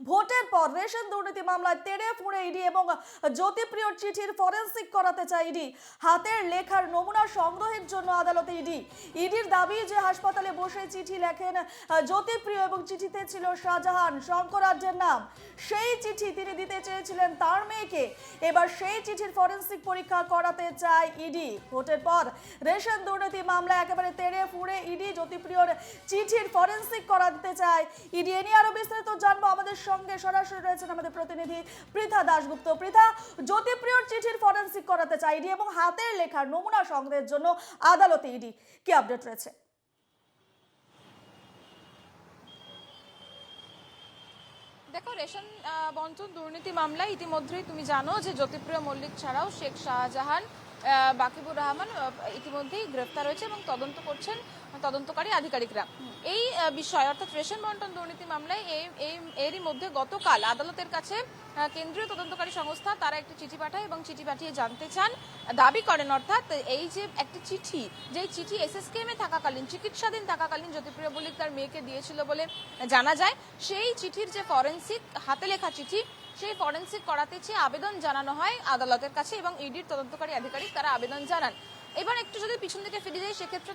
ভোটের পর রেশন দুর্নীতি মামলায় তেড়ে ফুঁড়ে ইডি এবং জ্যোতিপ্রিয়র চিঠির ফরেনসিক করাতে চায় ইডি। হাতের লেখার নমুনা সংগ্রহের জন্য আদালতে ইডির দাবি যে হাসপাতালে বসে চিঠি লেখেন জ্যোতিপ্রিয় এবং চিঠিতে ছিল শাহজাহান শঙ্করাজ্যের নাম। সেই চিঠি তিনি দিতে চেয়েছিলেন তার মেয়েকে। এবার সেই চিঠির ফরেনসিক পরীক্ষা করাতে চায় ইডি। ভোটের পর রেশন দুর্নীতি মামলায় একেবারে তেড়ে ফুঁড়ে ইডি জ্যোতিপ্রিয়র চিঠির ফরেনসিক করাতে চায় ইডি। এ নিয়ে আরো বিস্তারিত জানবো, আমাদের সঙ্গে সরাসরি রয়েছেন আমাদের প্রতিনিধি পৃথা দাশগুপ্ত। পৃথা, জ্যোতিপ্রিয়র চিঠির ফরেনসিক করাতে চায় ইডি এবং হাতের লেখার নমুনা সংগ্রহের জন্য আদালতে ইডি, কি আপডেট রয়েছে? দেখো, রেশন বন্টন দুর্নীতি মামলায় ইতিমধ্যেই তুমি জানো যে জ্যোতিপ্রিয় মল্লিক ছাড়াও শেখ শাহজাহান, বাকিবুর রহমান ইতিমধ্যেই গ্রেফতার হয়েছে এবং তদন্ত করছেন তদন্তকারী আধিকারিকরা। এই বিষয় অর্থাৎ রেশন বন্টন দুর্নীতি মামলায় এরই মধ্যে গতকাল আদালতের কাছে কেন্দ্রীয় তদন্তকারী সংস্থা তারা একটি চিঠি পাঠায় এবং চিঠি পাঠিয়ে জানতে চান, দাবি করেন অর্থাৎ এই যে একটি চিঠি, যেই চিঠি এসএসকেএমে থাকাকালীন, চিকিৎসাধীন থাকাকালীন জ্যোতিপ্রিয় মল্লিক তার মেয়েকে দিয়েছিল বলে জানা যায়, সেই চিঠির যে ফরেনসিক হাতে লেখা চিঠি, সেই ফরেনসিক করাতে চেয়ে আবেদন জানানো হয় আদালতের কাছে এবং ইডির তদন্তকারী আধিকারিক তারা আবেদন জানান। এবার একটু যদি পিছন দিকে ফিরে যাই, সেক্ষেত্রে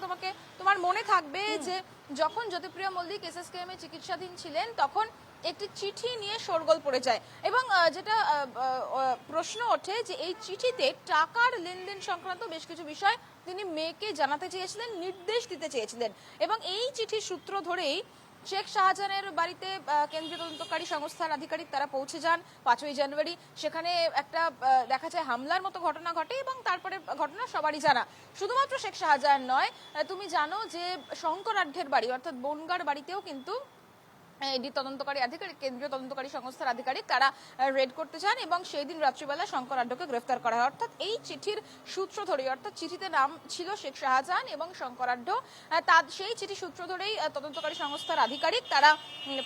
তোমার মনে থাকবে যে যখন জ্যোতিপ্রিয় মল্লিক এসএসকেএমে চিকিৎসাধীন ছিলেন তখন একটি চিঠি নিয়ে শোরগোল পড়ে যায় এবং যেটা প্রশ্ন ওঠে যে এই চিঠিতে টাকার লেনদেন সংক্রান্ত বেশ কিছু বিষয় তিনি মেয়েকে জানাতে চেয়েছিলেন, নির্দেশ দিতে চেয়েছিলেন এবং এই চিঠির সূত্র ধরেই শেখ শাহজাহানের বাড়িতে কেন্দ্রীয় তদন্তকারী সংস্থার আধিকারিক তারা পৌঁছে যান 5ই জানুয়ারি। সেখানে একটা দেখা যায় হামলার মতো ঘটনা ঘটে এবং তারপরে ঘটনা সবারই জানা। শুধুমাত্র শেখ শাহজাহান নয়, তুমি জানো যে শঙ্করাঢ্যের বাড়ি অর্থাৎ বনগাঁর বাড়িতেও কিন্তু ইডি তদন্তকারী আধিকারিক, কেন্দ্রীয় তদন্তকারী সংস্থার আধিকারিক তারা রেড করতে চান এবং সেই দিন রাত্রিবেলা শঙ্করাঢ্যকে গ্রেফতার করা হয়। অর্থাৎ এই চিঠির সূত্র ধরেই, অর্থাৎ চিঠিতে নাম ছিল শেখ শাহজাহান এবং শঙ্করাঢ্য, সেই চিঠি সূত্র ধরেই তদন্তকারী সংস্থার আধিকারিক তারা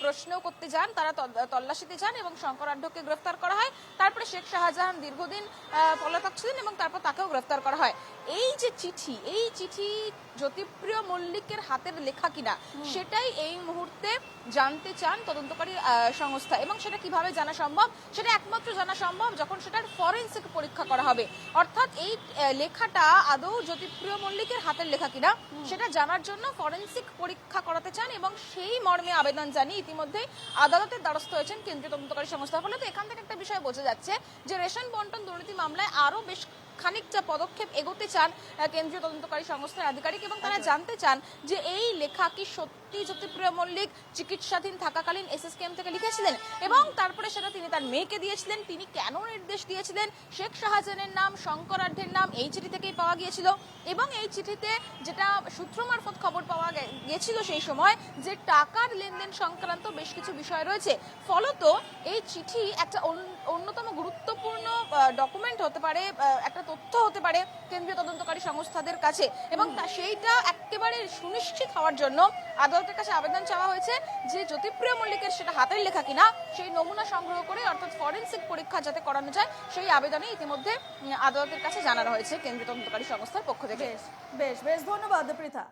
প্রশ্ন করতে যান, তারা তল্লাশিতে যান এবং শঙ্করাঢ্যকে গ্রেফতার করা হয়। তারপরে শেখ শাহজাহান দীর্ঘদিন পলাতক ছিলেন এবং তারপর তাকেও গ্রেফতার করা হয়। এই যে চিঠি, এই চিঠি জ্যোতিপ্রিয় মল্লিকের হাতের লেখা কিনা সেটাই এই মুহূর্তে জানতে চান তদন্তকারী সংস্থা এবং সেটা কিভাবে জানা সম্ভব, সেটা একমাত্র জানা সম্ভব যখন সেটার ফরেনসিক পরীক্ষা করা হবে। অর্থাৎ এই লেখাটা আদৌ জ্যোতিপ্রিয় মল্লিকের হাতের লেখা কিনা সেটা জানার জন্য ফরেনসিক পরীক্ষা করাতে চান এবং সেই মর্মে আবেদন জানিয়ে ইতিমধ্যেই আদালতের দ্বারস্থ হয়েছেন কেন্দ্রীয় তদন্তকারী সংস্থা। ফলে তো এখান থেকে একটা বিষয় বোঝা যাচ্ছে যে রেশন বন্টন দুর্নীতি মামলায় আরো বেশ খানিকটা পদক্ষেপ এগোতে চান কেন্দ্রীয় তদন্তকারী সংস্থার আধিকারিক এবং তারা জানতে চান যে এই লেখা কি সত্যি জ্যোতিপ্রিয় মল্লিক চিকিৎসাধীন থাকাকালীন এসএসকেএম থেকে লিখেছিলেন এবং তারপরে সেটা তিনি তার মেয়েকে দিয়েছিলেন, তিনি কেন নির্দেশ দিয়েছিলেন, শেখ শাহজাহানের নাম, শঙ্করাঢ্যের নাম এই চিঠি থেকেই পাওয়া গিয়েছিল এবং এই চিঠিতে যেটা সূত্র মারফত খবর পাওয়া গিয়েছিল সেই সময় যে টাকার লেনদেন সংক্রান্ত বেশ কিছু বিষয় রয়েছে। ফলত এই চিঠি একটা অন্যতম গুরুত্বপূর্ণ ডকুমেন্ট হতে পারে, একটা তথ্য হতে পারে কেন্দ্রীয় তদন্তকারী সংস্থাদের কাছে এবং সেইটা একেবারে সুনিশ্চিত হওয়ার জন্য আদালতের কাছে আবেদন চাওয়া হয়েছে যে জ্যোতিপ্রিয় মল্লিকের সেটা হাতের লেখা কিনা সেই নমুনা সংগ্রহ করে অর্থাৎ ফরেনসিক পরীক্ষা যাতে করানো যায় সেই আবেদনে ইতিমধ্যে আদালতের কাছে জানানো হয়েছে কেন্দ্রীয় তদন্তকারী সংস্থার পক্ষ থেকে। বেশ বেশ, ধন্যবাদ পৃথা।